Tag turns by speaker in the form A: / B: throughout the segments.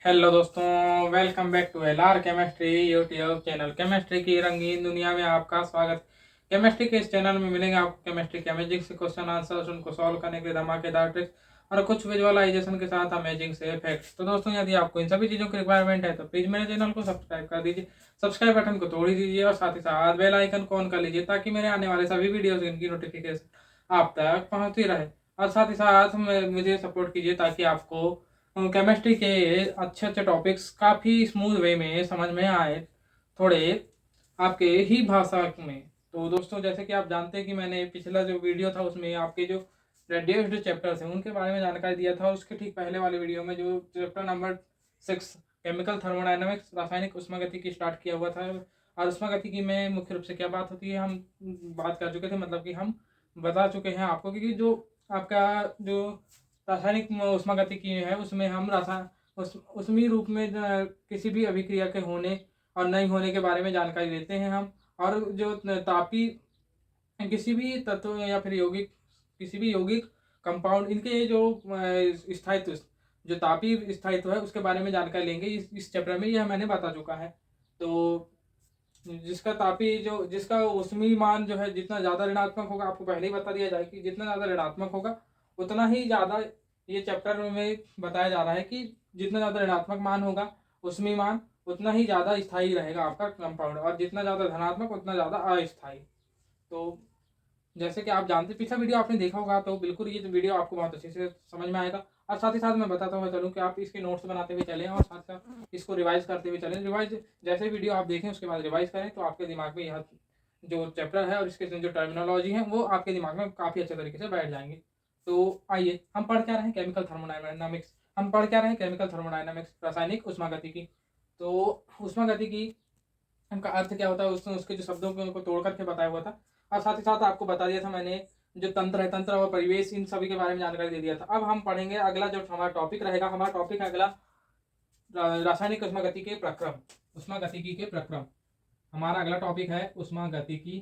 A: Hello दोस्तों, welcome back to L R chemistry YouTube channel. केमिस्ट्री की रंगीन दुनिया में आपका स्वागत। केमिस्ट्री के इस चैनल में मिलेंगे आपको केमिस्ट्री के अमेजिंग से क्वेश्चन आंसर्स, उनको सॉल्व करने के लिए धमाकेदार ट्रिक्स और कुछ विजुअलाइजेशन के साथ अमेजिंग से फैक्ट्स। तो दोस्तों, यदि आपको इन सभी चीज़ों की रिक्वायरमेंट है तो प्लीज़ मेरे चैनल को सब्सक्राइब कर दीजिए। सब्सक्राइब बटन को तोड़ ही दीजिए और साथ ही साथ बेल आइकन को ऑन कर लीजिए ताकि मेरे आने वाले सभी वीडियोज़ इनकी नोटिफिकेशन आप तक पहुँचती रहे। और साथ ही साथ मुझे सपोर्ट कीजिए ताकि आपको केमिस्ट्री के अच्छे अच्छे टॉपिक्स काफ़ी स्मूथ वे में समझ में आए, थोड़े आपके ही भाषा में। तो दोस्तों, जैसे कि आप जानते हैं कि मैंने पिछला जो वीडियो था उसमें आपके जो रेड्यूस्ड चैप्टर्स हैं उनके बारे में जानकारी दिया था, और उसके ठीक पहले वाले वीडियो में जो चैप्टर नंबर 6 केमिकल थर्मोडायनामिक्स रासायनिक उष्मागतिकी स्टार्ट किया हुआ था। और उष्मागतिकी में मुख्य रूप से क्या बात होती है हम बात कर चुके थे, मतलब कि हम बता चुके हैं आपको कि जो आपका जो रासायनिक उष्मागतिकी है उसमें हम उष्मीय रूप में किसी भी अभिक्रिया के होने और नहीं होने के बारे में जानकारी देते हैं हम। और जो तापी किसी भी तत्व या फिर यौगिक, किसी भी यौगिक कंपाउंड, इनके जो स्थायित्व, जो तापी स्थायित्व है उसके बारे में जानकारी लेंगे इस चैप्टर में। यह मैंने बता चुका है। तो जिसका उष्मीय मान जो है जितना ज़्यादा ऋणात्मक होगा, आपको पहले ही बता दिया जाए कि जितना ज़्यादा ऋणात्मक होगा उतना ही ज़्यादा, ये चैप्टर में बताया जा रहा है कि जितना ज़्यादा ऋणात्मक मान होगा उष्मीय मान, उतना ही ज़्यादा स्थायी रहेगा आपका कंपाउंड, और जितना ज़्यादा धनात्मक उतना ज़्यादा अस्थायी। तो जैसे कि आप जानते, पिछला वीडियो आपने देखा होगा तो बिल्कुल ये वीडियो आपको बहुत अच्छे से समझ में आएगा। और साथ ही साथ मैं बताता हुआ चलूँ कि आप इसके नोट्स बनाते हुए चलें और साथ साथ इसको रिवाइज करते हुए चलें। रिवाइज जैसे वीडियो आप देखें उसके बाद रिवाइज करें तो आपके दिमाग में यह जो चैप्टर है और इसके जो टर्मिनोलॉजी है वो आपके दिमाग में काफ़ी अच्छे तरीके से बैठ जाएंगे। तो आइए, हम पढ़ क्या रहे हैं, केमिकल थर्मोडायनामिक्स। हम पढ़ क्या रहे हैं, केमिकल थर्मोडायनामिक्स, रासायनिक उष्मागतिकी। तो उष्मागतिकी का अर्थ क्या होता है उसने उसके जो शब्दों को तोड़ करके बताया हुआ था। और साथ ही साथ आपको बता दिया था मैंने जो तंत्र है, तंत्र और परिवेश, इन सभी के बारे में जानकारी दे दिया था। अब हम पढ़ेंगे अगला जो हमारा टॉपिक रहेगा। हमारा टॉपिक है अगला रासायनिक उष्मागतिकी के प्रक्रम, उष्मागतिकी के प्रक्रम। हमारा अगला टॉपिक है उष्मागतिकी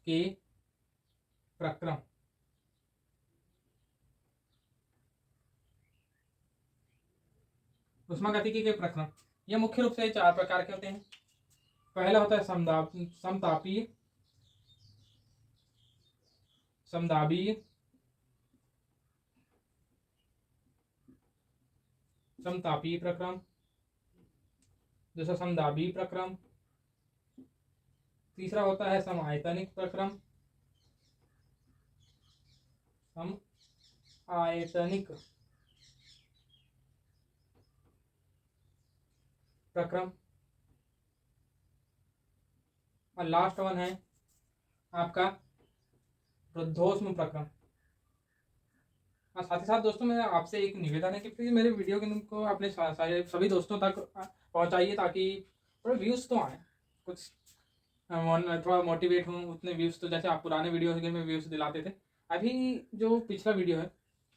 A: के प्रक्रम। उष्मागतिकी के प्रक्रम ये मुख्य रूप से 4 प्रकार के होते हैं। पहला होता है समतापीय, समदाबीय, समतापीय प्रक्रम, दूसरा समदाबी प्रक्रम, तीसरा होता है समायतनिक प्रक्रम, सम आयतनिक प्रक्रम, और लास्ट वन है आपका रुद्धोष्म प्रक्रम। और साथ ही साथ दोस्तों, मेरा आपसे एक निवेदन है कि प्लीज़ मेरे वीडियो को अपने सारे सभी दोस्तों तक पहुंचाइए ताकि थोड़े व्यूज़ तो आए, कुछ थोड़ा मोटिवेट हूँ। उतने व्यूज़ तो जैसे आप पुराने वीडियो में व्यूज़ दिलाते थे, अभी जो पिछला वीडियो है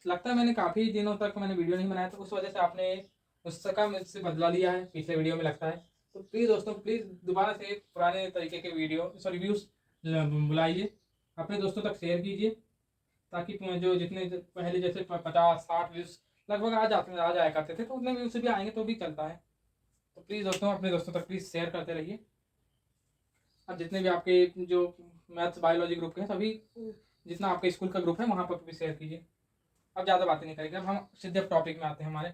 A: लगता है मैंने काफ़ी दिनों तक मैंने वीडियो नहीं बनाया, तो उस वजह से आपने उसका मुझसे बदला लिया है पिछले वीडियो में लगता है। तो प्लीज़ दोस्तों, प्लीज़ दोबारा से पुराने तरीके के वीडियो सॉरी व्यूज़ बुलाइए, अपने दोस्तों तक शेयर कीजिए ताकि जो जितने पहले जैसे 50-60 व्यूज़ लगभग आ जाया करते थे, तो उतने व्यूज़ भी आएंगे तो भी चलता है। तो प्लीज़ दोस्तों, अपने दोस्तों तक प्लीज़ शेयर करते रहिए। और जितने भी आपके जो मैथ्स बायोलॉजी ग्रुप के हैं सभी, जितना आपके स्कूल का ग्रुप है वहाँ पर भी शेयर कीजिए। अब ज़्यादा बातें नहीं करेंगे, अब हम सीधे टॉपिक में आते हैं हमारे।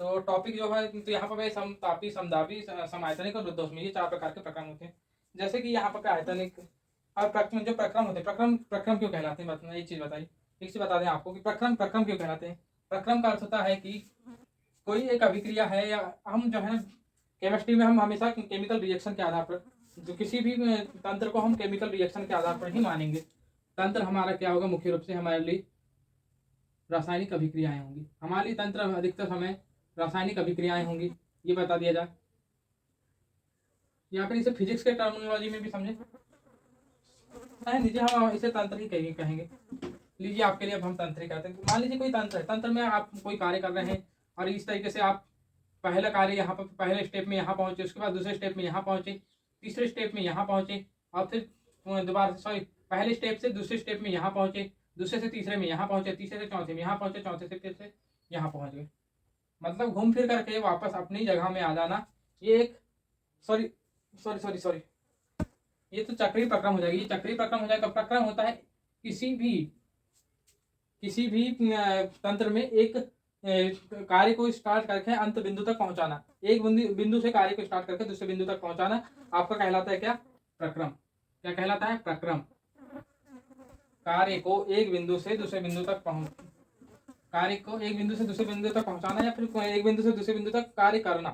A: तो टॉपिक जो है, तो यहाँ पर समतापी, समदाबी, समायतनिक और रुद्धोष्मी, ये 4 प्रकार के प्रक्रम होते हैं। जैसे कि यहाँ पर आयतनिक और प्रक्रम, जो प्रक्रम होते हैं, प्रक्रम प्रक्रम क्यों कहलाते हैं, बताना एक चीज़ बताइए। एक चीज़ बता दें आपको कि प्रक्रम प्रक्रम क्यों कहलाते हैं। प्रक्रम का अर्थ होता है कि कोई एक अभिक्रिया है, या हम जो है केमिस्ट्री में हम हमेशा केमिकल रिएक्शन के आधार पर, जो किसी भी तंत्र को हम केमिकल रिएक्शन के आधार पर ही मानेंगे। तंत्र हमारा क्या होगा, मुख्य रूप से हमारे लिए रासायनिक अभिक्रियाएं होंगी। हमारी तंत्र अधिकतर समय रासायनिक अभिक्रियाएं होंगी, ये बता दिया जाए। या फिर इसे फिजिक्स के टर्मिनोलॉजी में भी समझे लीजिए, हम इसे तंत्र ही कहेंगे। लीजिए आपके लिए अब हम तंत्र ही कहते हैं। मान लीजिए कोई तंत्र है, तंत्र में आप कोई कार्य कर रहे हैं और इस तरीके से आप पहला कार्य यहाँ पर पहले स्टेप में यहाँ पहुंचे, उसके बाद दूसरे स्टेप में यहाँ पहुंचे, तीसरे स्टेप में यहाँ पहुंचे, और फिर दोबारा सॉरी पहले स्टेप से दूसरे स्टेप में यहाँ पहुंचे, दूसरे से तीसरे में यहाँ पहुंचे, तीसरे से चौथे में यहाँ पहुंचे, चौथे से फिर से यहाँ पहुंच गए। मतलब घूम फिर करके वापस अपनी जगह में आ जाना। ये एक सॉरी सॉरी सॉरी सॉरी ये तो चक्रीय प्रक्रम हो जाएगी। ये चक्रीय प्रक्रम हो जाएगा। प्रक्रम होता है किसी भी तंत्र में एक कार्य को स्टार्ट करके अंत बिंदु तक पहुंचाना। एक बिंदु से कार्य को स्टार्ट करके दूसरे बिंदु तक पहुंचाना आपका कहलाता है क्या? प्रक्रम। क्या कहलाता है? प्रक्रम। कार्य को एक बिंदु से दूसरे बिंदु तक पहुंचाना या फिर एक बिंदु से दूसरे बिंदु तक कार्य करना।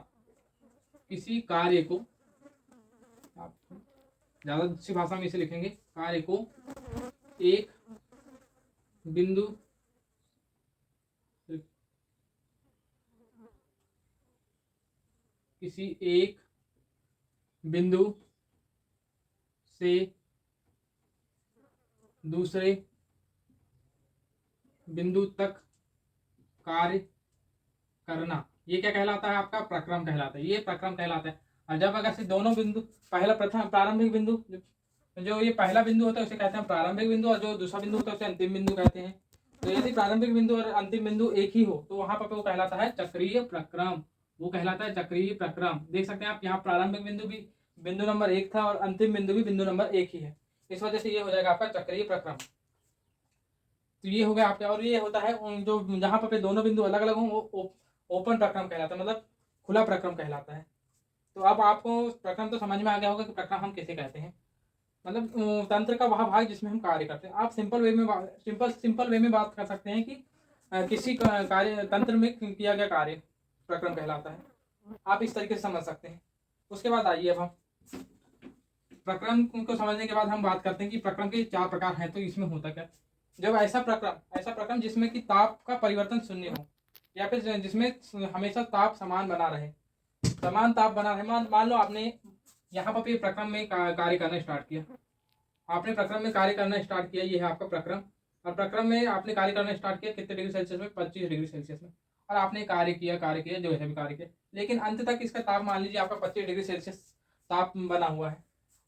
A: किसी कार्य को, आप ज्यादा अच्छी भाषा में इसे लिखेंगे, कार्य को एक बिंदु किसी एक बिंदु से दूसरे बिंदु तक कार्य करना, ये क्या कहलाता है? आपका प्रक्रम कहलाता है। ये प्रक्रम कहलाता है। और जब अगर से दोनों बिंदु, पहला प्रथम प्रारंभिक बिंदु, जो ये पहला बिंदु होता है उसे कहते हैं प्रारंभिक बिंदु, और जो दूसरा बिंदु होता है उसे अंतिम बिंदु कहते हैं। तो यदि प्रारंभिक बिंदु और अंतिम बिंदु एक ही हो तो वहां पर वो कहलाता है चक्रीय प्रक्रम। वो कहलाता है चक्रीय प्रक्रम। देख सकते हैं आप, यहाँ प्रारंभिक बिंदु भी बिंदु नंबर 1 था और अंतिम बिंदु भी बिंदु नंबर 1 ही है। इस वजह से ये हो जाएगा आपका चक्रीय प्रक्रम। तो ये हो गया आपका। और ये होता है जो जहां पर दोनों बिंदु अलग अलग हों वो ओपन प्रक्रम कहलाता है, मतलब खुला प्रक्रम कहलाता है। तो अब आपको प्रक्रम तो समझ में आ गया होगा कि प्रक्रम हम किसे कहते हैं। मतलब तंत्र का वह भाग जिसमें हम कार्य करते हैं। आप सिंपल वे में बात कर सकते हैं कि किसी कार्य तंत्र में किया गया कार्य प्रक्रम कहलाता है। आप इस तरीके से समझ सकते हैं। उसके बाद आइए अब हम प्रक्रम को समझने के बाद हम बात करते हैं कि प्रक्रम के 4 प्रकार हैं। तो इसमें होता क्या? जब ऐसा प्रक्रम जिसमें कि ताप का परिवर्तन शून्य हो, या फिर जिसमें हमेशा ताप समान बना रहे, समान ताप बना रहे। मान लो आपने यहाँ पर प्रक्रम में कार्य करना स्टार्ट किया। आपने प्रक्रम में कार्य करना स्टार्ट किया, ये है आपका प्रक्रम। और प्रक्रम में आपने कार्य करना स्टार्ट किया कितने डिग्री सेल्सियस में? 25 डिग्री सेल्सियस में। और आपने कार्य किया जो है भी कार्य किया, लेकिन अंत तक इसका ताप मान लीजिए आपका 25 डिग्री सेल्सियस ताप बना हुआ है।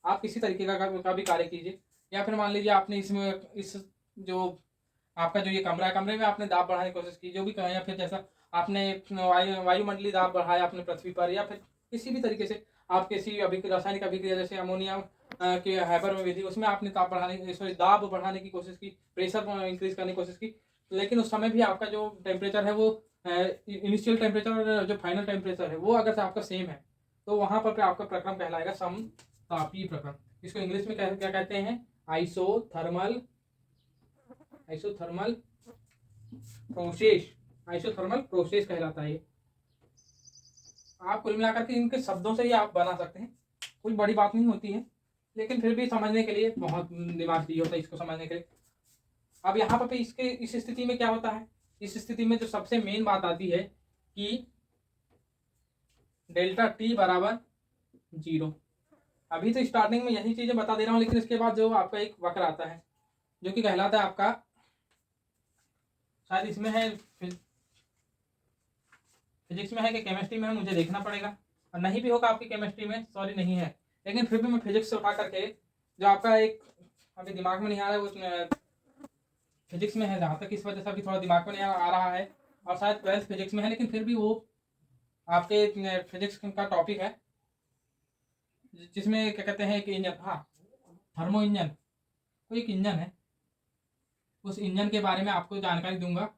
A: आप किसी तरीके का भी कार्य कीजिए, या फिर मान लीजिए आपने इस जो आपका जो ये कमरा है, कमरे में आपने दाब बढ़ाने की कोशिश की, जो भी कहा, या फिर जैसा आपने वायुमंडलीय दाब बढ़ाया अपने पृथ्वी पर, या फिर किसी भी तरीके से आप किसी रासायनिक अभिक्रिया जैसे अमोनिया के हाइपर में विधि, उसमें आपने ताप दाब बढ़ाने की कोशिश की, प्रेशर इंक्रीज करने की कोशिश की, लेकिन उस समय भी आपका जो टेम्परेचर है वो इनिशियल टेम्परेचर और जो फाइनल टेम्परेचर है वो अगर से आपका सेम है, तो वहां पर आपका प्रक्रम कहलाएगा समतापीय प्रक्रम। इसको इंग्लिश में क्या कहते हैं? आइसोथर्मल प्रोसेस कहलाता है। आप कुल मिलाकर के इनके शब्दों से ही आप बना सकते हैं, कोई बड़ी बात नहीं होती है, लेकिन फिर भी समझने के लिए बहुत दिमाग चाहिए होता है इसको समझने के लिए। अब यहाँ पर इस स्थिति में क्या होता है? इस स्थिति में जो सबसे मेन बात आती है कि डेल्टा टी बराबर 0। अभी तो स्टार्टिंग में यही चीजें बता दे रहा हूँ, लेकिन इसके बाद जो आपका एक वक्र आता है जो कि कहलाता है आपका, शायद इसमें है फिजिक्स में है कि केमिस्ट्री में है, मुझे देखना पड़ेगा, और नहीं भी होगा आपकी केमिस्ट्री में, सॉरी नहीं है, लेकिन फिर भी मैं फिजिक्स से उठा करके जो आपका एक अभी दिमाग में नहीं आ रहा है वो फिजिक्स में है, जहाँ तक इस वजह से अभी थोड़ा दिमाग में नहीं आ रहा है, और शायद 12th फिजिक्स में है, लेकिन फिर भी वो आपके फिजिक्स का टॉपिक है जिसमें क्या कहते हैं एक इंजन, हाँ थर्मो इंजन, कोई एक इंजन है, उस इंजन के बारे में आपको जानकारी दूंगा।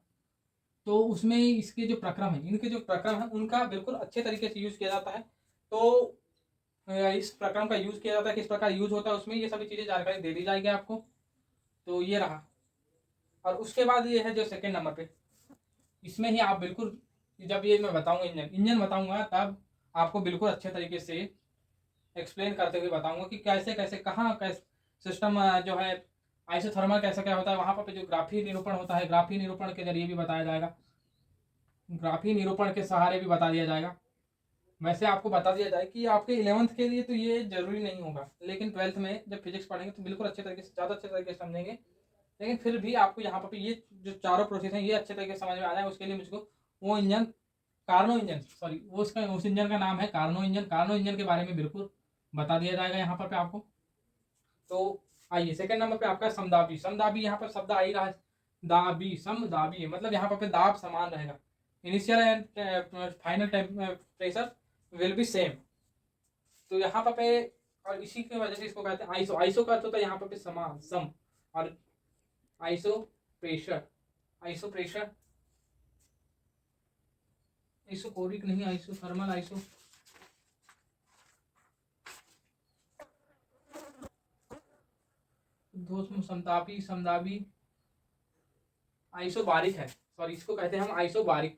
A: तो उसमें इसके जो प्रक्रम है, इनके जो प्रक्रम है उनका बिल्कुल अच्छे तरीके से यूज किया जाता है। तो इस प्रक्रम का यूज किया जाता है, किस प्रकार यूज होता है, उसमें ये सभी चीजें जानकारी दे दी जाएगी आपको। तो ये रहा। और उसके बाद ये है जो सेकंड नंबर पे, इसमें ही आप बिल्कुल, जब ये मैं बताऊंगा इंजन बताऊंगा, तब आपको बिल्कुल अच्छे तरीके से एक्सप्लेन करते हुए बताऊंगा कि कैसे कैसे कहाँ कैसे सिस्टम जो है आइसोथर्मल कैसे क्या होता है। वहां पर जो ग्राफी निरूपण होता है, ग्राफी निरूपण के जरिए भी बताया जाएगा, ग्राफी निरूपण के सहारे भी बता दिया जाएगा। वैसे आपको बता दिया जाए कि आपके 11th के लिए तो ये जरूरी नहीं होगा, लेकिन 12th में जब फिजिक्स पढ़ेंगे तो बिल्कुल अच्छे तरीके से, ज़्यादा अच्छे तरीके से समझेंगे। लेकिन फिर भी आपको यहाँ पर ये जो चारों प्रोसेस हैं ये अच्छे तरीके से समझ में आ जाए, उसके लिए मुझको वो इंजन कार्नो इंजन, सॉरी वो उस इंजन का नाम है कार्नो इंजन। कार्नो इंजन के बारे में बिल्कुल बता दिया जाएगा यहाँ पर आपको। तो आइए सेकंड नंबर पे आपका समदाबी। समदाबी यहाँ पर शब्द आ ही रहा है, दाबी, समदाबी है, मतलब यहाँ पर दाब समान रहेगा। Initial and final temperature will be same. तो यहाँ पर पे और इसी की वजह से इसको कहते हैं आइसो। आइसो का अर्थ होता है यहाँ पर पे समान, सम, और iso pressure, iso pressure, isochoric नहीं, आइसो थर्मल, आइसो ध्वस्म, समतापी, समदाबी, आइसोबारिक है, सॉरी इसको कहते हैं हम आइसोबारिक।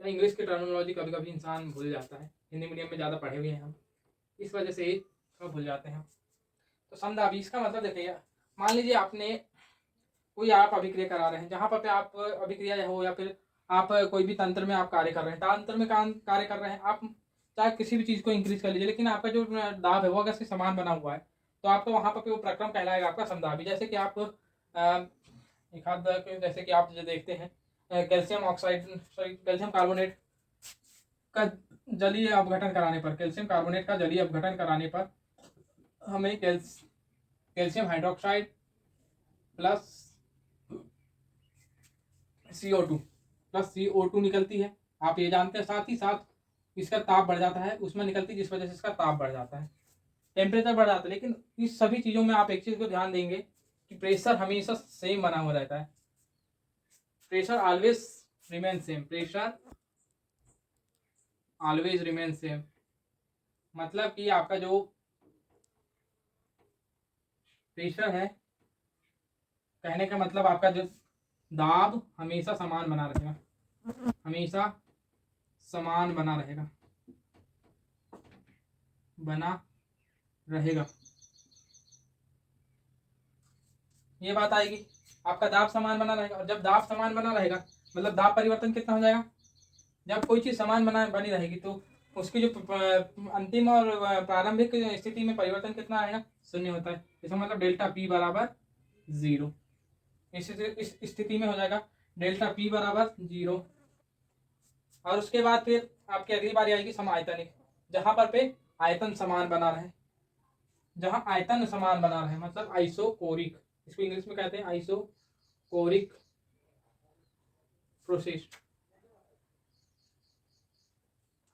A: क्या इंग्लिश की टर्मिनोलॉजी कभी कभी इंसान भूल जाता है, हिंदी मीडियम में ज़्यादा पढ़े हुए हैं हम, इस वजह से थोड़ा भूल जाते हैं। तो समदाबी इसका मतलब देखिए, मान लीजिए आपने कोई आप अभिक्रिया करा रहे हैं, जहाँ पर आप अभिक्रिया हो या फिर आप कोई भी तंत्र में आप कार्य कर रहे हैं, तंत्र में कार्य कर रहे हैं आप, चाहे किसी भी चीज़ को इंक्रीज कर लीजिए, लेकिन आपका जो दाब है वो अगर से समान बना हुआ है तो आपका वहाँ पर वो प्रक्रम कहलाएगा आपका समदाबी। जैसे कि आप एक हाथ जैसे कि आप जो देखते हैं calcium oxide, sorry calcium carbonate का जलीय अपघटन कराने पर, कैल्शियम कार्बोनेट का जलीय अपघटन कराने पर हमें calcium hydroxide plus CO2 plus CO2 निकलती है, आप ये जानते हैं। साथ ही साथ इसका ताप बढ़ जाता है, उसमें निकलती, जिस वजह से इसका ताप बढ़ जाता है, टेम्परेचर बढ़ जाता है। लेकिन इस सभी चीज़ों में आप एक चीज़ को ध्यान देंगे कि प्रेशर हमेशा सेम बना हुआ रहता है, pressure always remain same, pressure always remain same. मतलब कि आपका जो प्रेशर है, कहने का मतलब आपका जो दाब हमेशा समान बना रहेगा, हमेशा समान बना रहेगा, बना रहेगा, ये बात आएगी। आपका दाब समान बना रहेगा, और जब दाब समान बना रहेगा मतलब दाब परिवर्तन कितना हो जाएगा, जब कोई चीज़ समान बनी रहेगी तो उसकी जो अंतिम और प्रारंभिक स्थिति में परिवर्तन कितना आएगा, शून्य होता है। इसका मतलब डेल्टा P बराबर 0, इस स्थिति में हो जाएगा डेल्टा P बराबर 0। और उसके बाद फिर आपकी अगली बारी आएगी समायतनिक, जहां पर पे आयतन समान बना रहे, जहां आयतन समान बना रहे, मतलब आइसोकोरिक, इसको इंग्लिश में कहते हैं आइसोकोरिक प्रोसेस।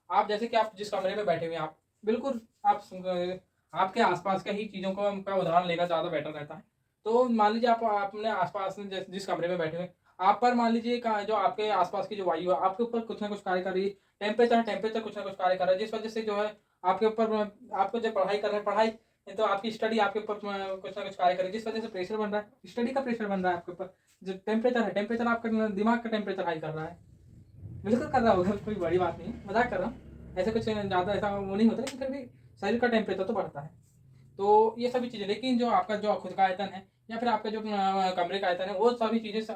A: आप जैसे कि आप जिस कमरे में बैठे हुए हैं, आप बिल्कुल आप आपके आसपास के ही चीज़ों का उदाहरण लेना ज़्यादा बेटर रहता है। तो मान लीजिए आप अपने आसपास में जिस कमरे में बैठे हुए, आप पर मान लीजिए जो आपके आसपास की जो वायु है आपके ऊपर कुछ ना कुछ कार्य कर रही है, टेम्परेचर कुछ ना कुछ कार्य कर रहा है, जिस वजह से जो है आपके ऊपर, आपको जब पढ़ाई कर रहे हैं, पढ़ाई तो आपकी स्टडी आपके ऊपर कुछ ना कुछ कार्य करे, जिस वजह से प्रेशर बन रहा है, स्टडी का प्रेशर बन रहा है आपके ऊपर। जो टेम्परेचर है, टेम्परेचर आपका दिमाग का टेम्परेचर हाई कर रहा है, बिल्कुल कर रहा होगा, कोई बड़ी बात नहीं, मजाक कर रहा हूँ, ऐसे कुछ ज़्यादा ऐसा वो नहीं होता, लेकिन फिर भी शरीर का टेम्परेचर तो बढ़ता है। तो ये सभी चीज़ें, लेकिन जो आपका जो खुद का आयतन है या फिर आपका जो कमरे का आयतन है, वो सभी चीज़ें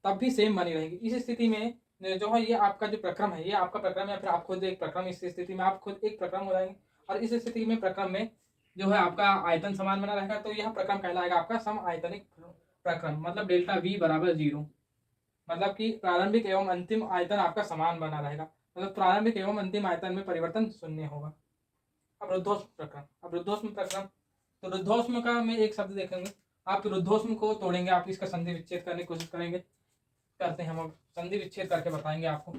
A: तब भी सेम बनी रहेगी। इस स्थिति में जो है ये आपका जो प्रक्रम है, ये आपका प्रक्रम, या फिर आप खुद एक प्रक्रम, इस स्थिति में आप खुद एक प्रक्रम हो जाएंगे, और इस स्थिति में प्रक्रम में जो है आपका आयतन समान बना रहेगा, तो यह प्रक्रम कहलाएगा आपका सम आयतनिक प्रक्रम। मतलब डेल्टा V बराबर 0, मतलब कि प्रारंभिक एवं अंतिम आयतन आपका समान बना रहेगा, मतलब प्रारंभिक एवं अंतिम आयतन में परिवर्तन शून्य होगा। अब रुद्धोष्म प्रक्रम, अब रुद्धोष्म प्रक्रम, तो रुद्धोष्म का में एक शब्द देखेंगे, आप रुद्धोष्म को तोड़ेंगे, आप इसका संधि विच्छेद करने की कोशिश करेंगे, करते हैं हम, अब संधि विच्छेद करके बताएंगे आपको।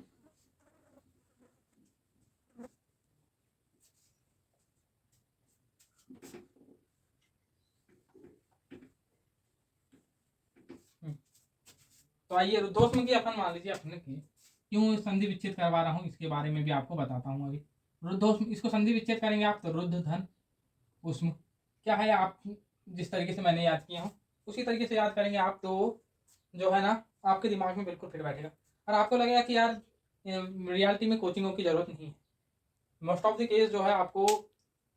A: तो आइए रुद्धोष्म की अपन मान लीजिए अपने की क्यों संधि विच्छेद करवा रहा हूँ, इसके बारे में भी आपको बताता हूँ अभी। रुद्धोष्म, इसको संधि विच्छेद करेंगे आप तो रुद्ध धन उष्म, क्या है, आप जिस तरीके से मैंने याद किया हूँ उसी तरीके से याद करेंगे आप, तो जो है ना आपके दिमाग में बिल्कुल फिट बैठेगा, और आपको लगेगा कि यार रियलिटी में कोचिंगों की ज़रूरत नहीं है। मोस्ट ऑफ द केस जो है आपको,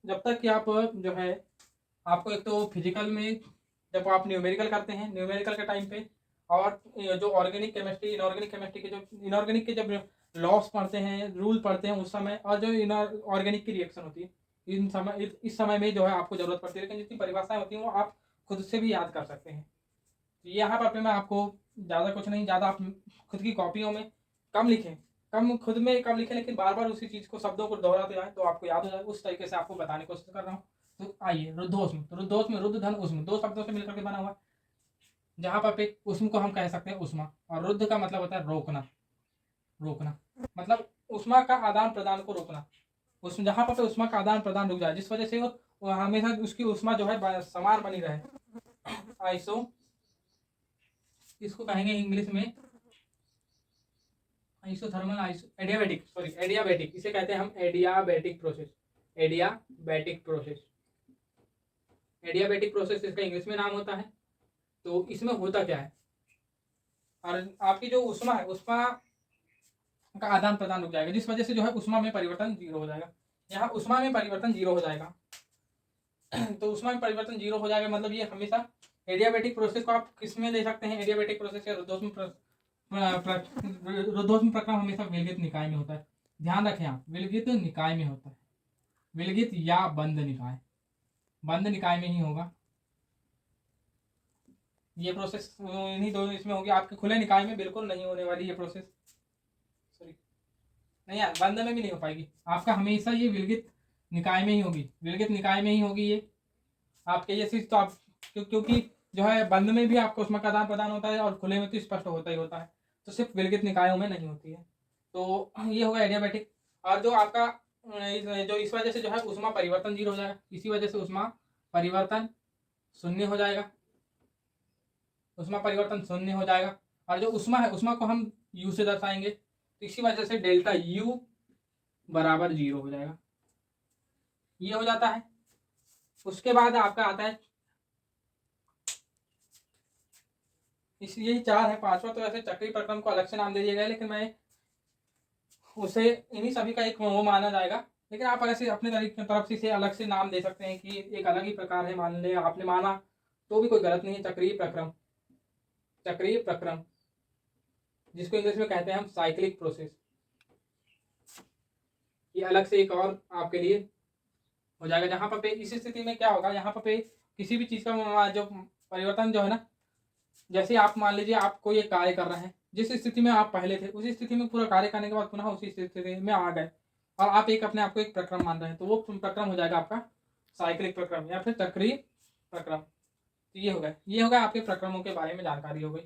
A: जब तक कि आप जो है आपको एक तो फिजिकल में जब आप न्यूमेरिकल करते हैं, न्यूमेरिकल के टाइम पे, और जो ऑर्गेनिक केमिस्ट्री, इनऑर्गेनिक केमिस्ट्री के जो इनऑर्गेनिक के जब लॉस पढ़ते हैं, रूल पढ़ते हैं उस समय, और जो इनऑर्गेनिक की रिएक्शन होती है इस समय में जो है आपको जरूरत पड़ती है, लेकिन जितनी परिभाषाएं होती हैं वो आप खुद से भी याद कर सकते हैं। तो यहाँ पर मैं आपको ज़्यादा कुछ नहीं, ज़्यादा आप खुद की कॉपियों में कम लिखें, कम खुद में कम लिखें, लेकिन बार बार उसी चीज़ को, शब्दों को दोहराते जाएं तो आपको याद हो जाए, उस तरीके से आपको बताने की कोशिश कर रहा हूँ। तो आइए रुद्धोष्म, तो रुद्धोष्म रुद्ध धन उष्म दो शब्दों से मिलकर के बना हुआ, जहाँ पर पे उष्म को हम कह सकते हैं उष्मा, और रुद्ध का मतलब होता है रोकना, रोकना, मतलब ऊष्मा का आदान प्रदान को रोकना। उस जहाँ पर ऊष्मा का आदान प्रदान रुक जाए, जिस वजह से वो हमेशा उसकी ऊष्मा जो है समान बनी रहे। आइसो, इसको कहेंगे इंग्लिश में आइसोथर्मल, एडियाबैटिक, सॉरी एडियाबैटिक, इसे कहते हैं हम adiabatic process. Adiabatic process, adiabatic process इसका इंग्लिश में नाम होता है। तो इसमें होता क्या है, और आपकी जो ऊष्मा है, ऊष्मा का आदान प्रदान रुक जाएगा, जिस वजह से जो है ऊष्मा में परिवर्तन जीरो हो जाएगा। यहाँ ऊष्मा में परिवर्तन जीरो हो जाएगा। तो ऊष्मा में परिवर्तन जीरो हो जाएगा, मतलब ये हमेशा एडियाबैटिक प्रोसेस को आप किस में दे सकते हैं, एडियाबैटिक प्रोसेस या रुद्धोष्म प्रक्रम हमेशा विलगित निकाय में होता है। ध्यान रखें आप, विलगित निकाय में होता है, विलगित या बंद निकाय, बंद निकाय में ही होगा ये प्रोसेस। इन्हीं दोनों इसमें होगी, आपके खुले निकाय में बिल्कुल नहीं होने वाली ये प्रोसेस, सॉरी नहीं यार, बंद में भी नहीं हो पाएगी आपका, हमेशा ये विलगित निकाय में ही होगी, विलगित निकाय में ही होगी ये आपके ये चीज। तो आप क्योंकि जो है बंद में भी आपको उसमें आदान प्रदान होता है और खुले में तो स्पष्ट होता ही होता है, तो सिर्फ विलगित निकायों में नहीं होती है। तो ये होगा एडियाबैटिक। और जो आपका जो इस वजह से जो है ऊष्मा परिवर्तन जीरो हो जाएगा, इसी वजह से ऊष्मा परिवर्तन शून्य हो जाएगा, ऊष्मा परिवर्तन शून्य हो जाएगा। और जो ऊष्मा है, ऊष्मा को हम यू से दर्शाएंगे, तो इसी वजह से डेल्टा यू बराबर जीरो हो जाएगा, ये हो जाता है। उसके बाद आपका आता है इस, यही चार है। पांचवा तो ऐसे चक्रीय प्रक्रम को अलग से नाम दे दिया गया, लेकिन मैं उसे इन्हीं सभी का एक वो माना जाएगा, लेकिन आप अगर से अपने तरीके तरफ से इसे अलग से नाम दे सकते हैं कि एक अलग ही प्रकार है, मान ले आपने माना तो भी कोई गलत नहीं है। चक्रीय प्रक्रम, चक्रीय प्रक्रम जिसको इंग्लिश में कहते हैं हम साइक्लिक प्रोसेस, ये अलग से एक और आपके लिए हो जाएगा। जहां पर पे इस स्थिति में क्या होगा, यहाँ पर पे किसी भी चीज का जो परिवर्तन जो है ना, जैसे आप मान लीजिए आप कोई एक कार्य कर रहे हैं, जिस स्थिति में आप पहले थे उसी स्थिति में पूरा कार्य करने के बाद पुनः उसी स्थिति में आ गए, और आप एक अपने आप को एक प्रक्रम मान रहे हैं, तो वो प्रक्रम हो जाएगा आपका साइक्लिक प्रक्रम या फिर चक्रीय प्रक्रम। तो ये होगा आपके प्रक्रमों के बारे में जानकारी हो गई।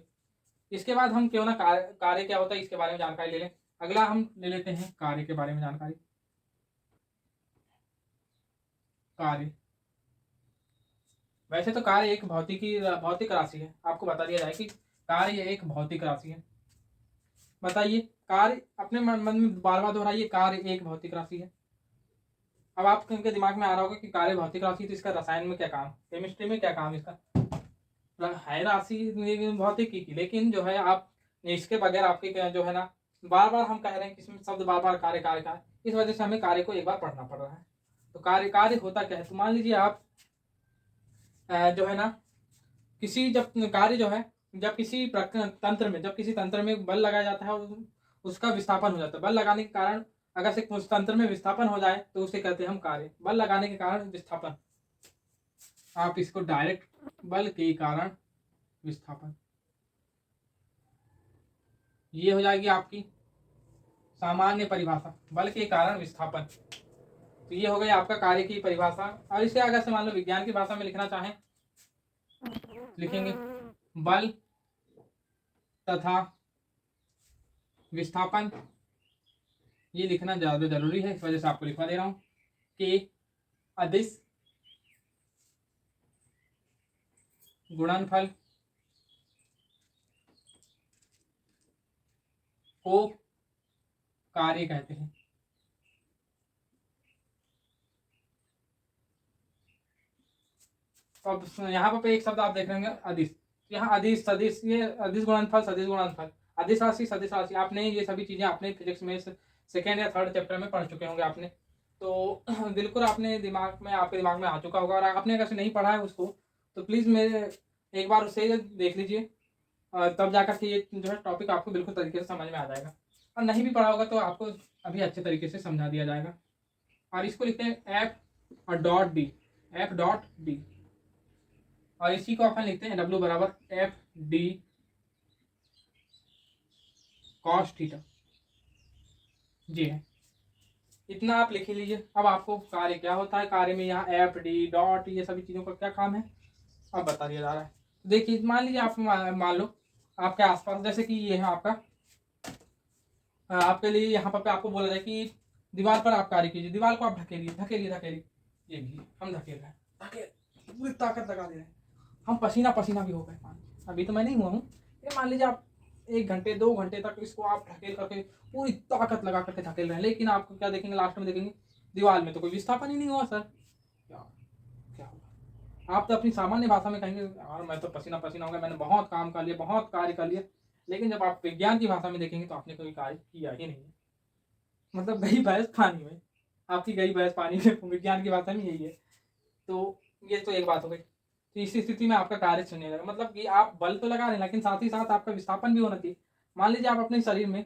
A: इसके बाद हम क्यों ना कार्य क्या होता है इसके बारे में जानकारी ले लें। अगला हम ले लेते हैं कार्य के बारे में जानकारी। कार्य, वैसे तो कार्य एक भौतिक राशि है, आपको बता दिया जाए कि कार्य एक भौतिक राशि है। बताइए, कार्य अपने मन में बार बार दोहराइए, कार्य एक भौतिक राशि है। अब आपके दिमाग में आ रहा होगा कि कार्य भौतिक राशि, तो इसका रसायन में क्या काम, केमिस्ट्री में क्या काम इसका है, राशि भौतिक की, लेकिन जो है आप इसके बगैर आपके जो है ना, बार बार हम कह रहे हैं कि इसमें शब्द बार बार कार्य कार्य कार्य, इस वजह से हमें कार्य को एक बार पढ़ना पड़ रहा है। तो कार्य कार्य होता क्या है, तो मान लीजिए आप जो है ना, किसी जब कार्य जो है, जब किसी तंत्र में, जब किसी तंत्र में बल लगाया जाता है और उसका विस्थापन हो जाता है, बल लगाने के कारण अगर से उस तंत्र में विस्थापन हो जाए तो उसे कहते हैं हम कार्य। बल लगाने के कारण विस्थापन, आप इसको डायरेक्ट बल के कारण विस्थापन, ये हो जाएगी आपकी सामान्य परिभाषा, बल के कारण विस्थापन। तो ये हो गई आपका कार्य की परिभाषा। और इसे अगर से मान लो विज्ञान की भाषा में लिखना चाहें, लिखेंगे बल तथा विस्थापन, ये लिखना ज्यादा जरूरी है, इस वजह से आपको लिखवा दे रहा हूं कि अदिश गुणनफल को कार्य कहते हैं। तो अब यहाँ पर एक शब्द आप देख रहे होंगे अदिश, यहाँ अदिश सदिश, ये अदिश गुणनफल सदिश गुणनफल, अदिश राशि सदिश राशि, आपने ये सभी चीजें आपने फिजिक्स में सेकेंड या थर्ड चैप्टर में पढ़ चुके होंगे आपने, तो बिल्कुल आपने दिमाग में, आपके दिमाग में आ चुका होगा। और आपने अगर से नहीं पढ़ा है उसको, तो प्लीज़ मेरे एक बार उसे देख लीजिए, तब जाकर के ये जो है टॉपिक आपको बिल्कुल तरीके से समझ में आ जाएगा। और नहीं भी पढ़ा होगा तो आपको अभी अच्छे तरीके से समझा दिया जाएगा। और इसको लिखते हैं एफ और dot D, F dot D, और इसी को अपन लिखते हैं डब्ल्यू बराबर एफ डी कॉस थीटा, जी है। इतना आप लिख लीजिए। अब आपको कार्य क्या होता है, कार्य में यहाँ एफ डी डॉट ये सभी चीज़ों का क्या काम है अब बता दिया जा रहा है। देखिए मान लीजिए आप मान लो आपके आसपास, जैसे कि ये है आपका आपके लिए यहाँ पर आपको बोला जाए कि दीवार पर आप कार्य कीजिए, दीवार को आप ढकेलिए ढकेलिए ढकेलिए, ये भी हम धकेल रहे हैं, धकेल पूरी ताकत लगा दे रहे हैं, हम पसीना पसीना भी हो गए पानी। अभी तो मैं नहीं हुआ हूँ, ये मान लीजिए आप 1 घंटे 2 घंटे तक इसको आप ढकेल करके पूरी ताकत लगा करके धकेल रहे हैं, लेकिन आपको क्या देखेंगे, लास्ट में देखेंगे दीवार में तो कोई विस्थापन ही नहीं हुआ सर। क्या क्या होगा? आप तो अपनी सामान्य भाषा में कहेंगे यार मैं तो पसीना पसीना हो गया, मैंने बहुत काम कर लिया, बहुत कार्य कर लिया, लेकिन जब आप विज्ञान की भाषा में देखेंगे तो आपने कोई कार्य किया ही नहीं है। मतलब गई भैंस पानी में, आपकी गई भैंस पानी में, विज्ञान की भाषा में यही है। तो ये तो एक बात हो गई। तो इस स्थिति में आपका कार्य चलने लगा, मतलब कि आप बल तो लगा रहे हैं लेकिन साथ ही साथ आपका विस्थापन भी होना चाहिए। मान लीजिए आप अपने शरीर में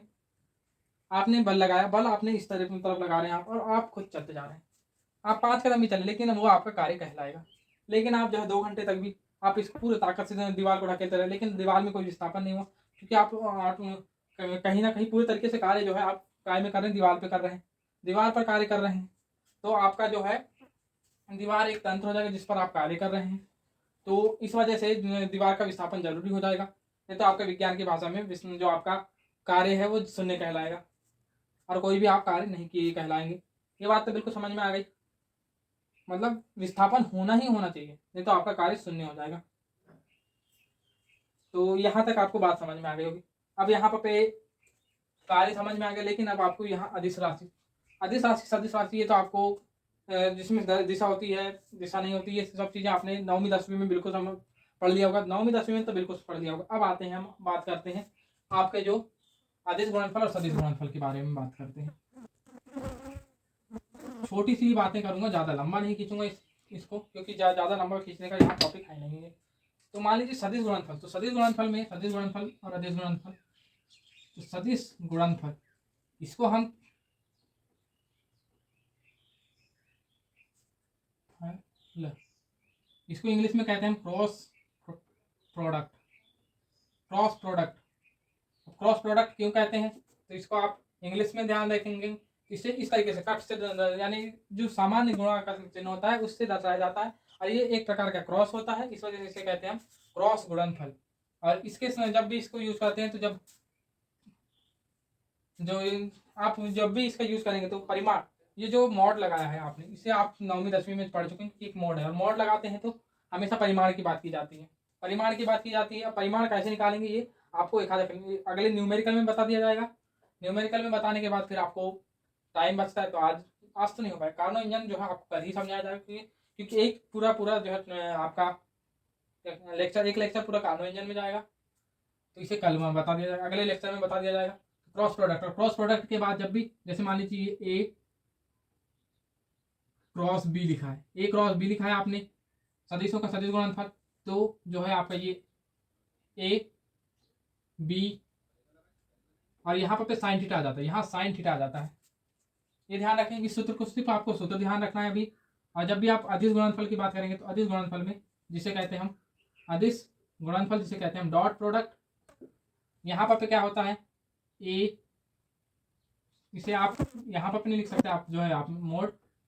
A: आपने बल लगाया, बल आपने इस तरफ लगा रहे हैं आप, और आप खुद चलते जा रहे हैं, आप 5 कदम भी चले, लेकिन वो आपका कार्य कहलाएगा। लेकिन आप जो है 2 घंटे तक भी आप इस पूरे ताकत से दीवार को ढकेलते रहे, लेकिन दीवार में कोई विस्थापन नहीं हुआ, क्योंकि आप कहीं ना कहीं पूरे तरीके से कार्य जो है आप कार्य में कर रहे हैं, दीवार पे कर रहे हैं, दीवार पर कार्य कर रहे हैं। तो आपका जो है दीवार एक तंत्र हो जाएगा जिस पर आप कार्य कर रहे हैं, तो इस वजह से दीवार का विस्थापन जरूरी हो जाएगा, नहीं तो आपका विज्ञान की भाषा में जो आपका कार्य है वो शून्य कहलाएगा, और कोई भी आप कार्य नहीं किए कहलाएंगे। ये बात तो बिल्कुल समझ में आ गई, मतलब विस्थापन होना ही होना चाहिए, नहीं तो आपका कार्य शून्य हो जाएगा। तो यहाँ तक आपको बात समझ में आ गई होगी। अब यहाँ पे कार्य समझ में आ गया, लेकिन अब आपको यहाँ अदिश राशि, अदिश राशि सदिश राशि, ये तो आपको जिसमें दिशा होती है दिशा नहीं होती, ये सब चीज़ें आपने 9वीं 10वीं में बिल्कुल समझ पढ़ लिया होगा, 9वीं 10वीं में तो बिल्कुल पढ़ लिया होगा। अब आते हैं, हम बात करते हैं आपके जो अदिश गुणनफल और सदिश गुणनफल के बारे में बात करते हैं। छोटी सी बातें करूंगा, ज़्यादा लंबा नहीं खींचूंगा इसको, क्योंकि ज़्यादा लंबा खींचने का यहाँ टॉपिक है नहीं है। तो मान लीजिए सदिश गुणनफल, तो सदिश गुणनफल में सदिश गुणनफल और अदिश गुणनफल, तो सदिश गुणनफल इसको हम इसको इंग्लिश में कहते हैं cross product, cross product. Cross product क्यों कहते हैं, तो इसको आप इंग्लिश में ध्यान रखेंगे, इसे इस तरीके से कट से, यानी जो सामान्य गुणा का चिन्ह होता है उससे दर्शाया जाता है, और ये एक प्रकार का क्रॉस होता है, इस वजह से इसे कहते हैं हम क्रॉस गुणनफल। और इसके जब भी इसको यूज करते हैं, तो जब भी इसका यूज करेंगे तो परिमाण, ये जो मॉड लगाया है आपने, इसे आप 9वीं 10वीं में पढ़ चुके हैं कि एक मॉड है, और मॉड लगाते हैं तो हमेशा परिमाण की बात की जाती है, परिमाण की बात की जाती है। परिमाण कैसे निकालेंगे ये आपको एक अगले न्यूमेरिकल में बता दिया जाएगा। न्यूमेरिकल में बताने के बाद फिर आपको टाइम बचता है, तो आज तो नहीं हो पाएगा। कार्नो इंजन जो है आपको कल ही समझाया जाएगा, क्योंकि एक पूरा जो है आपका एक लेक्चर पूरा कार्नो इंजन में जाएगा, तो इसे कल में बता दिया जाएगा, अगले लेक्चर में बता दिया जाएगा। क्रॉस प्रोडक्ट, और क्रॉस प्रोडक्ट के बाद जब भी, जैसे मान लीजिए ए क्रॉस बी लिखा है, ए क्रॉस बी लिखा है आपने, सदिशों का सदिश गुणनफल, तो जो है आपका ये ए बी, और यहाँ पर साइन थीटा आ जाता है, यहाँ साइन थीटा आ जाता है। ये ध्यान रखें, इस सूत्र को सिर्फ आपको सूत्र ध्यान रखना है अभी। और जब भी आप अदिश गुणनफल की बात करेंगे, तो अदिश गुणनफल में जिसे कहते हैं हम अदिश गुणनफल, जिसे कहते हैं हम डॉट प्रोडक्ट, यहाँ पर क्या होता है ए, इसे आप यहाँ पर नहीं लिख सकते, आप जो है आप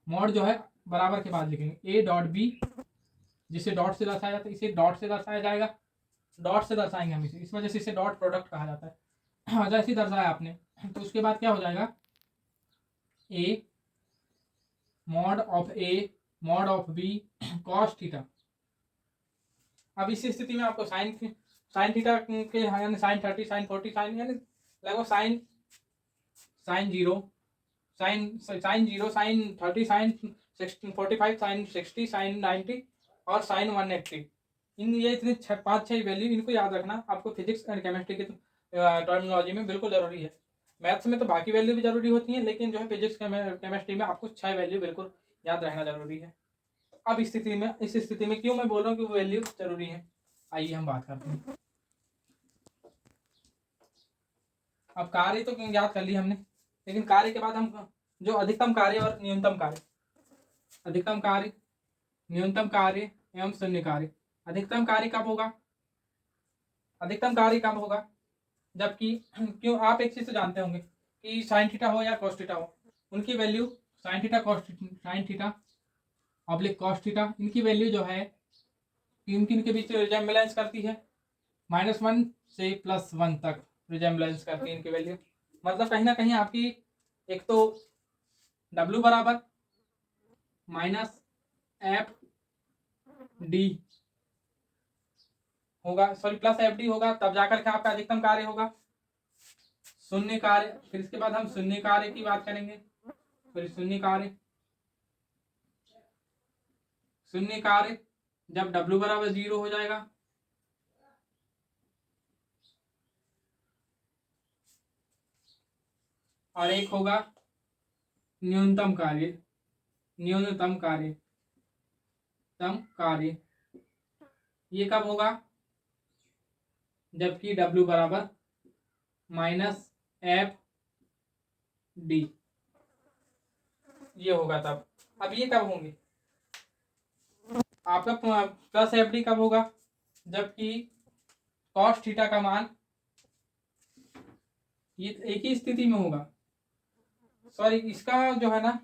A: मोड जो है बराबर के बाद लिखेंगे ए डॉट बी, जिसे डॉट से दर्शाया जाता है, इसे डॉट से दर्शाया जाएगा, डॉट से दर्शाएंगे हम इसे, इस वजह से इसे डॉट प्रोडक्ट कहा जाता है। जैसे ही दर्शाया आपने, तो उसके बाद क्या हो जाएगा, A mod of A mod of B cos theta. अब इस स्थिति में आपको साइन थीटा के यानी साइन 30 साइन 40 साइन, यानी लगभग sine 0 sine 30 sine 45 sine 60 sine 90 और साइन 180, ये इतने 5-6 वैल्यू, इनको याद रखना आपको फिजिक्स एंड केमिस्ट्री की टर्मिनोलॉजी में बिल्कुल जरूरी है। मैथ्स में तो बाकी वैल्यू भी जरूरी होती है, लेकिन जो है फिजिक्स केमिस्ट्री में आपको 6 वैल्यू बिल्कुल याद रहना जरूरी है। अब इस स्थिति में क्यों मैं बोल रहा हूँ कि वो वैल्यू जरूरी है, आइए हम बात करते हैं। अब कार्य तो याद कर लिया हमने, लेकिन कार्य के बाद हम जो अधिकतम कार्य और न्यूनतम कार्य, अधिकतम कार्य, न्यूनतम कार्य एवं शून्य कार्य। अधिकतम कार्य कब होगा, अधिकतम कार्य कब होगा, जबकि क्यों आप एक चीज तो जानते होंगे कि साइन थीटा हो या कॉस थीटा हो, उनकी value sine theta oblique cos theta, इनकी वैल्यू जो है किन के बीच रिजेम्बलेंस करती है, -1 से +1 तक रिजेम्बलेंस करती है इनकी वैल्यू। मतलब कहीं ना कहीं आपकी एक तो W बराबर माइनस एफ डी होगा, सॉरी प्लस एफ डी होगा, तब जाकर के आपका अधिकतम कार्य होगा शून्य कार्य। फिर इसके बाद हम शून्य कार्य की बात करेंगे। फिर शून्य कार्य जब W बराबर 0 हो जाएगा, और एक होगा न्यूनतम कार्य। ये कब होगा, जबकि W बराबर माइनस एफ डी, ये होगा तब। अब ये कब होंगे, आपका प्लस एफ डी कब होगा, जबकि कॉस थीटा का मान ये एक ही स्थिति में होगा, सॉरी इसका जो है ना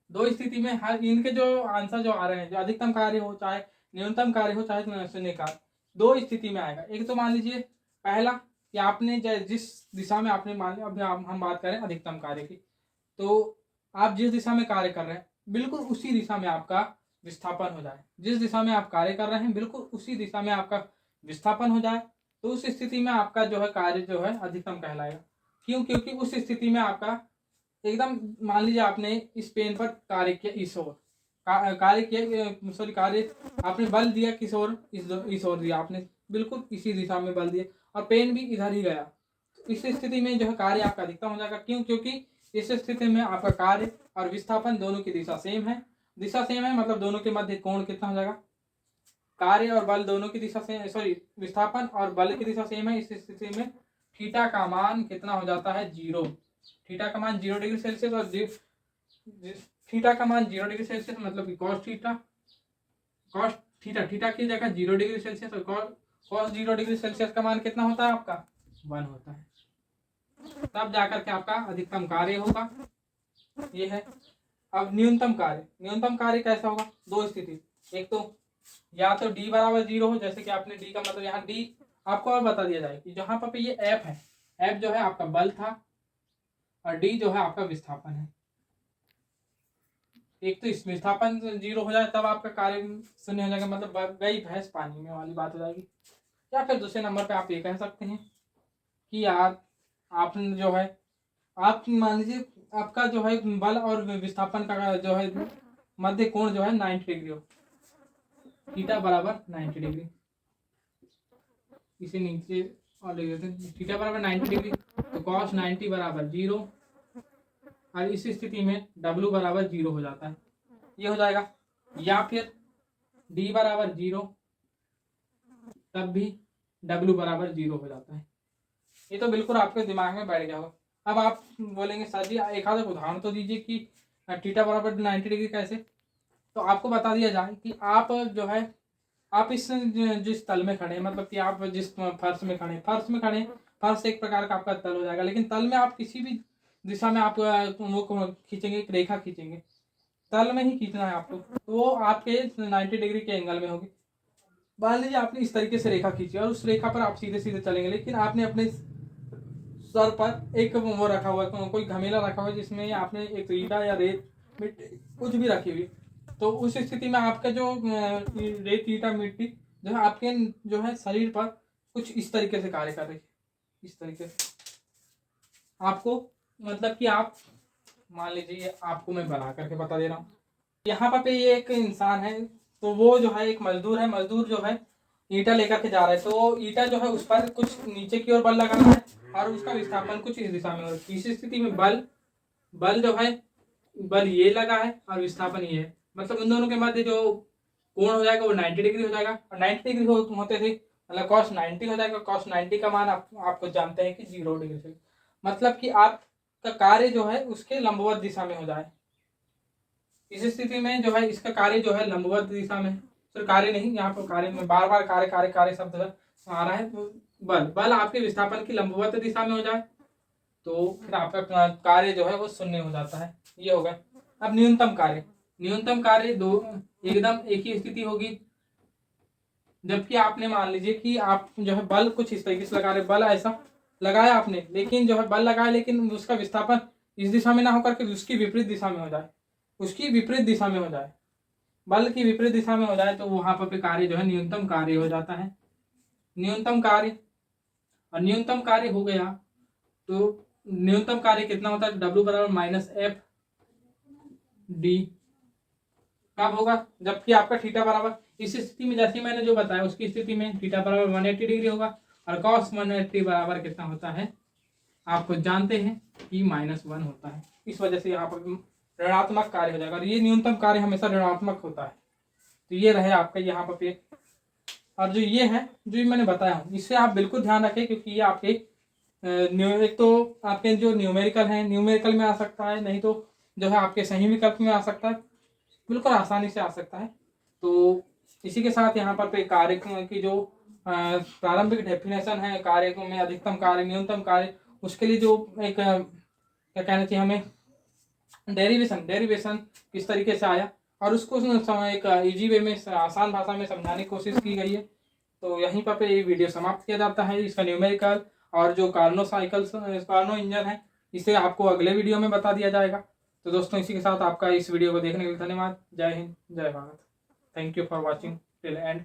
A: दो स्थिति में, हर इनके जो आंसर जो आ रहे हैं, जो अधिकतम कार्य हो चाहे न्यूनतम कार्य हो चाहे शून्य कार्य, दो स्थिति में आएगा। एक तो मान लीजिए पहला कि आपने जिस दिशा में आपने मान लिया, अभी हम बात करें अधिकतम कार्य की, तो आप जिस दिशा में कार्य कर रहे हैं बिल्कुल उसी दिशा में आपका विस्थापन हो जाए। जिस दिशा में आप कार्य कर रहे हैं बिल्कुल उसी दिशा में आपका विस्थापन हो जाए, तो उस स्थिति में आपका जो है कार्य जो है अधिकतम कहलाएगा। क्यों, क्योंकि उस स्थिति में आपका एकदम, मान लीजिए आपने इस पेन पर कार्य किया, इस ओर कार्य किया, सॉरी कार्य आपने बल दिया किस ओर, इस ओर दिया आपने, बिल्कुल इसी दिशा में बल दिया और पेन भी इधर ही गया। तो इस स्थिति में जो है कार्य आपका अधिकतम हो जाएगा। क्यों, क्योंकि इस स्थिति में आपका कार्य और विस्थापन दोनों की दिशा सेम है। दिशा सेम है मतलब दोनों के मध्य कोण कितना हो जाएगा, कार्य और बल दोनों की दिशा सेम, सॉरी विस्थापन और बल की दिशा सेम है। इस स्थिति में थीटा का मान कितना हो जाता है, 0। थीटा का मान 0 डिग्री सेल्सियस, और थीटा का मान 0 डिग्री सेल्सियस मतलब कि कॉस थीटा की जगह 0 डिग्री सेल्सियस, और कॉस 0 डिग्री सेल्सियस का मान कितना होता है आपका, 1 होता है। तब जाकर के आपका अधिकतम कार्य होगा, ये है। अब न्यूनतम कार्य कैसा होगा, दो स्थिति, एक तो या तो D बराबर 0 हो, जैसे कि आपने D का मतलब यहाँ D आपको और बता दिया जाए कि जहां पर ये F है, F जो है आपका बल था और D जो है आपका विस्थापन है। एक तो इस विस्थापन 0 हो जाए तब आपका कार्य शून्य हो जाएगा, मतलब गई भैंस पानी में वाली बात हो जाएगी। या फिर दूसरे नंबर पे आप ये कह सकते हैं कि यार आपने जो है, आप मान लीजिए आपका जो है बल और विस्थापन का जो है मध्य कोण जो है 90 डिग्री हो, थीटा बराबर 90 डिग्री, इसे नीचे और ले लेते हैं, थीटा बराबर 90 डिग्री, तो कॉस 90 बराबर 0, और इस स्थिति में W बराबर 0 हो जाता है, ये हो जाएगा। या फिर D बराबर 0, तब भी W बराबर 0 हो जाता है। ये तो बिल्कुल आपके दिमाग में बैठ गया होगा। अब आप बोलेंगे सर जी एक आधा उदाहरण तो दीजिए कि थीटा बराबर 90 डिग्री कैसे। तो आपको बता दिया जाए कि आप जो है, आप इस जिस तल में खड़े, मतलब कि आप जिस फर्श में खड़े, फर्श एक प्रकार का आपका तल हो जाएगा, लेकिन तल में आप किसी भी दिशा में आप वो खींचेंगे, एक रेखा खींचेंगे, तल में ही खींचना है आपको, तो वो आपके 90 डिग्री के एंगल में होगी। मान लीजिए आपने इस तरीके से रेखा खींची और उस रेखा पर आप सीधे सीधे चलेंगे, लेकिन आपने अपने सर पर एक वो रखा हुआ है, कोई घमेला रखा हुआ है जिसमें आपने एक ईटा या रेत मिट्टी कुछ भी रखी हुई, तो उस स्थिति में आपका जो रेत ईटा मिट्टी जो है आपके जो है शरीर पर कुछ इस तरीके से कार्य कर रही है, इस तरीके से आपको, मतलब कि आप मान लीजिए आपको मैं बना करके बता दे रहा हूँ। यहाँ पर ये एक इंसान है, तो वो जो है एक मजदूर है, मजदूर जो है ईटा लेकर के जा रहा है, तो ईटा जो है उस पर कुछ नीचे की ओर बल लगा रहा है और उसका विस्थापन कुछ इस दिशा में हो। इस स्थिति में बल जो है, बल ये लगा है और विस्थापन ये है, मतलब उन दोनों के मध्य जो कोण हो जाएगा वो 90 डिग्री हो जाएगा, और 90 डिग्री होते थे मतलब cos 90 हो जाएगा। cos 90 का मान आपको जानते हैं कि 0 डिग्री से, मतलब कि आपका कार्य जो है उसके लंबवत दिशा में हो जाए। इस स्थिति में जो है इसका कार्य जो है लंबवत दिशा में, तो कार्य नहीं, यहाँ पर कार्य में बार बार कार्य शब्द आ रहा है, तो बल आपके विस्थापन की लंबवत दिशा में हो जाए तो फिर आपका कार्य जो है वो शून्य हो जाता है, ये होगा। अब न्यूनतम कार्य दो एकदम एक ही स्थिति होगी, जबकि आपने मान लीजिए कि आप जो है बल कुछ इस तरीके से लगा रहे, बल ऐसा लगाया आपने, लेकिन जो है बल लगाया, लेकिन उसका विस्थापन इस दिशा में ना होकर के उसकी विपरीत दिशा में हो जाए, उसकी विपरीत दिशा में हो जाए, बल की विपरीत दिशा में हो जाए, तो वहां पर कार्य जो है न्यूनतम कार्य हो जाता है, न्यूनतम कार्य। और न्यूनतम कार्य हो गया तो न्यूनतम कार्य कितना होता है, W बराबर माइनस एफ डी। कब होगा, जबकि आपका थीटा बराबर, इस स्थिति में जैसे मैंने जो बताया उसकी स्थिति में थीटा बराबर 180 डिग्री होगा, और कॉस 180 बराबर कितना होता है, आपको जानते हैं कि -1 होता है। इस वजह से यहाँ पर ऋणात्मक कार्य हो जाएगा, और ये न्यूनतम कार्य हमेशा ऋणात्मक होता है। तो ये रहे आपका यहाँ पर। और जो ये है, जो मैंने बताया हूँ, इससे आप बिल्कुल ध्यान रखें, क्योंकि ये आपके एक तो आपके जो न्यूमेरिकल है, न्यूमेरिकल में आ सकता है, नहीं तो जो है आपके सही विकल्प में आ सकता है, बिल्कुल आसानी से आ सकता है। तो इसी के साथ यहाँ पर कार्य की जो प्रारंभिक डेफिनेशन है, कार्य में अधिकतम कार्य, न्यूनतम कार्य, उसके लिए जो एक क्या कहना चाहिए हमें, डेरिवेशन किस तरीके से आया, और उसको एक इजी वे में, आसान भाषा में समझाने की कोशिश की गई है। तो यहीं पर ये वीडियो समाप्त किया जाता है। इसका न्यूमेरिकल और जो कार्नो इंजन है, इसे आपको अगले वीडियो में बता दिया जाएगा। तो दोस्तों, इसी के साथ आपका इस वीडियो को देखने के लिए धन्यवाद। जय हिंद, जय Bharat. Thank you for watching till and.